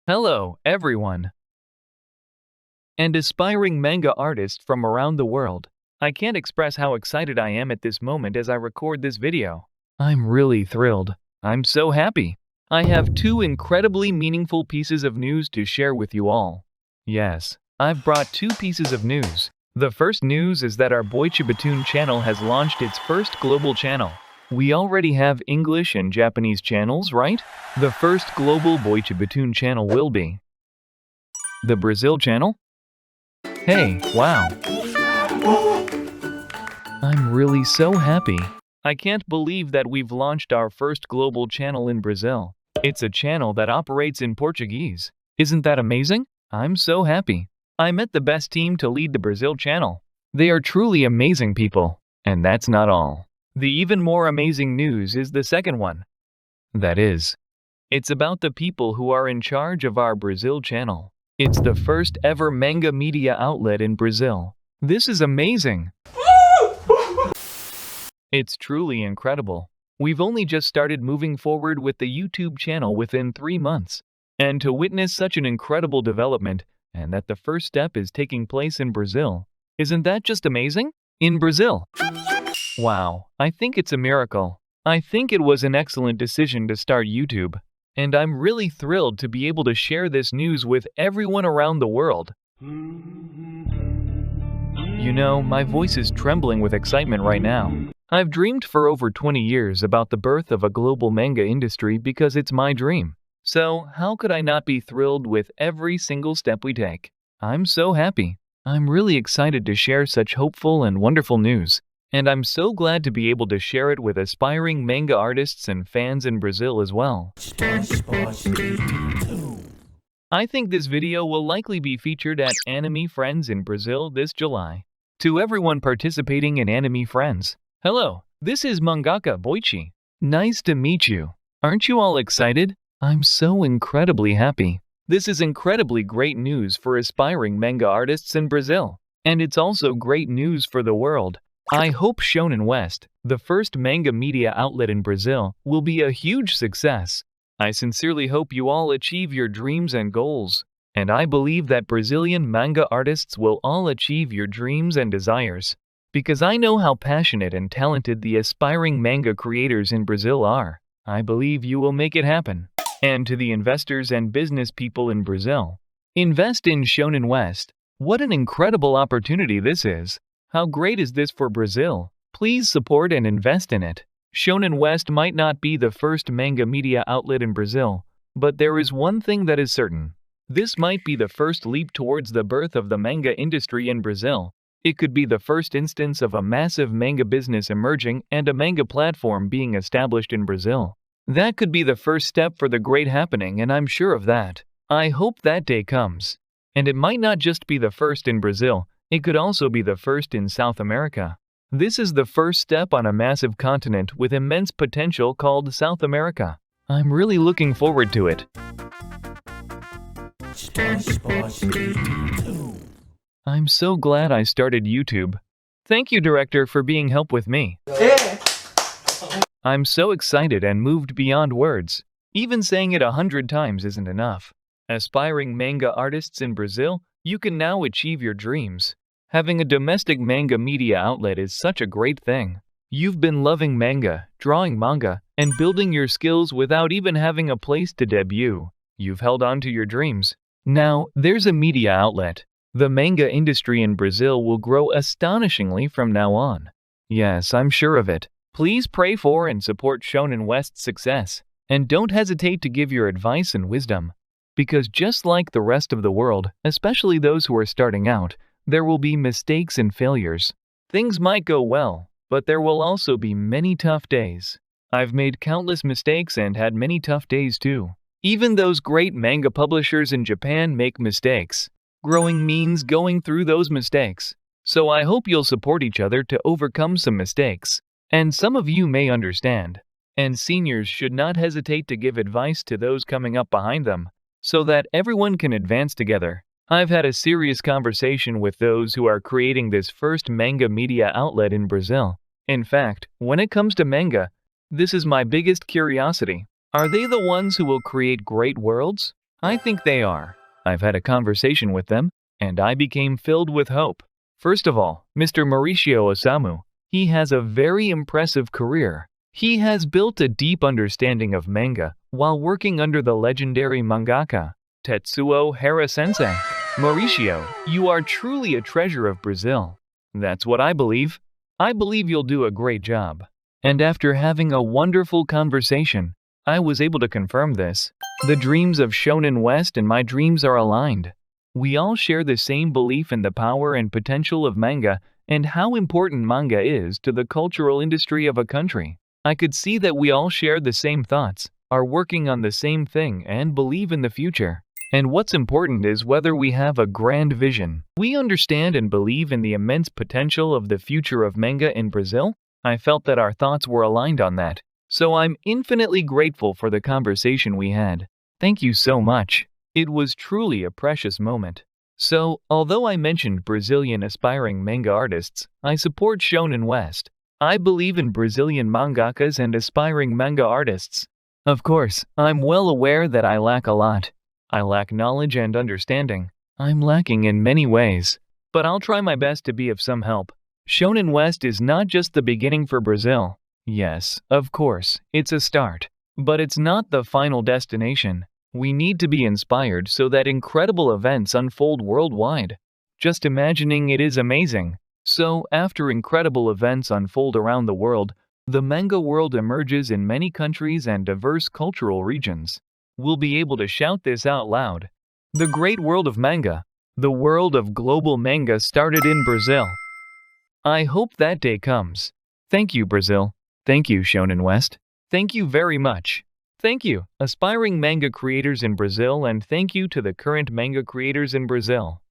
Hello, everyone, and aspiring manga artists from around the world. I can't express how excited I am at this moment as I record this video. I'm really thrilled. I'm so happy. I have two incredibly meaningful pieces of news to share with you all. Yes, I've brought two pieces of news. The first news is that our Boichi channel has launched its first global channel. We already have English and Japanese channels, right? The first global Boichi channel will be the Brazil channel. Hey, wow. I'm really so happy. I can't believe that we've launched our first global channel in Brazil. It's a channel that operates in Portuguese. Isn't that amazing? I'm so happy. I met the best team to lead the Brazil channel. They are truly amazing people. And that's not all. The even more amazing news is the second one. That is, it's about the people who are in charge of our Brazil channel. It's the first ever manga media outlet in Brazil. This is amazing. It's truly incredible. We've only just started moving forward with the YouTube channel within 3 months. And to witness such an incredible development, and that the first step is taking place in Brazil, isn't that just amazing? In Brazil. Wow, I think it's a miracle. I think it was an excellent decision to start YouTube. And I'm really thrilled to be able to share this news with everyone around the world. You know, my voice is trembling with excitement right now. I've dreamed for over 20 years about the birth of a global manga industry because it's my dream. So, how could I not be thrilled with every single step we take? I'm so happy. I'm really excited to share such hopeful and wonderful news. And I'm so glad to be able to share it with aspiring manga artists and fans in Brazil as well. I think this video will likely be featured at Anime Friends in Brazil this July. To everyone participating in Anime Friends, hello, this is mangaka Boichi. Nice to meet you. Aren't you all excited? I'm so incredibly happy. This is incredibly great news for aspiring manga artists in Brazil. And it's also great news for the world. I hope Shonen West, the first manga media outlet in Brazil, will be a huge success. I sincerely hope you all achieve your dreams and goals. And I believe that Brazilian manga artists will all achieve your dreams and desires. Because I know how passionate and talented the aspiring manga creators in Brazil are. I believe you will make it happen. And to the investors and business people in Brazil, invest in Shonen West. What an incredible opportunity this is. How great is this for Brazil? Please support and invest in it. Shonen West might not be the first manga media outlet in Brazil, but there is one thing that is certain. This might be the first leap towards the birth of the manga industry in Brazil. It could be the first instance of a massive manga business emerging and a manga platform being established in Brazil. That could be the first step for the great happening, and I'm sure of that. I hope that day comes. And it might not just be the first in Brazil. It could also be the first in South America. This is the first step on a massive continent with immense potential called South America. I'm really looking forward to it. I'm so glad I started YouTube. Thank you, director, for being help with me. I'm so excited and moved beyond words. Even saying it 100 times isn't enough. Aspiring manga artists in Brazil, you can now achieve your dreams. Having a domestic manga media outlet is such a great thing. You've been loving manga, drawing manga, and building your skills without even having a place to debut. You've held on to your dreams. Now, there's a media outlet. The manga industry in Brazil will grow astonishingly from now on. Yes, I'm sure of it. Please pray for and support Shonen West's success. And don't hesitate to give your advice and wisdom. Because just like the rest of the world, especially those who are starting out, there will be mistakes and failures. Things might go well, but there will also be many tough days. I've made countless mistakes and had many tough days too. Even those great manga publishers in Japan make mistakes. Growing means going through those mistakes. So I hope you'll support each other to overcome some mistakes. And some of you may understand. And seniors should not hesitate to give advice to those coming up behind them, so that everyone can advance together. I've had a serious conversation with those who are creating this first manga media outlet in Brazil. In fact, when it comes to manga, this is my biggest curiosity. Are they the ones who will create great worlds? I think they are. I've had a conversation with them, and I became filled with hope. First of all, Mr. Mauricio Osamu. He has a very impressive career. He has built a deep understanding of manga while working under the legendary mangaka, Tetsuo Hara-sensei. Mauricio, you are truly a treasure of Brazil. That's what I believe. I believe you'll do a great job. And after having a wonderful conversation, I was able to confirm this. The dreams of Shonen West and my dreams are aligned. We all share the same belief in the power and potential of manga and how important manga is to the cultural industry of a country. I could see that we all share the same thoughts, are working on the same thing, and believe in the future. And what's important is whether we have a grand vision. We understand and believe in the immense potential of the future of manga in Brazil. I felt that our thoughts were aligned on that. So I'm infinitely grateful for the conversation we had. Thank you so much. It was truly a precious moment. So, although I mentioned Brazilian aspiring manga artists, I support Shonen West. I believe in Brazilian mangakas and aspiring manga artists. Of course, I'm well aware that I lack a lot. I lack knowledge and understanding. I'm lacking in many ways. But I'll try my best to be of some help. Shonen West is not just the beginning for Brazil. Yes, of course, it's a start. But it's not the final destination. We need to be inspired so that incredible events unfold worldwide. Just imagining it is amazing. So, after incredible events unfold around the world, the manga world emerges in many countries and diverse cultural regions. We'll be able to shout this out loud. The great world of manga. The world of global manga started in Brazil. I hope that day comes. Thank you, Brazil. Thank you, Shonen West. Thank you very much. Thank you, aspiring manga creators in Brazil, and thank you to the current manga creators in Brazil.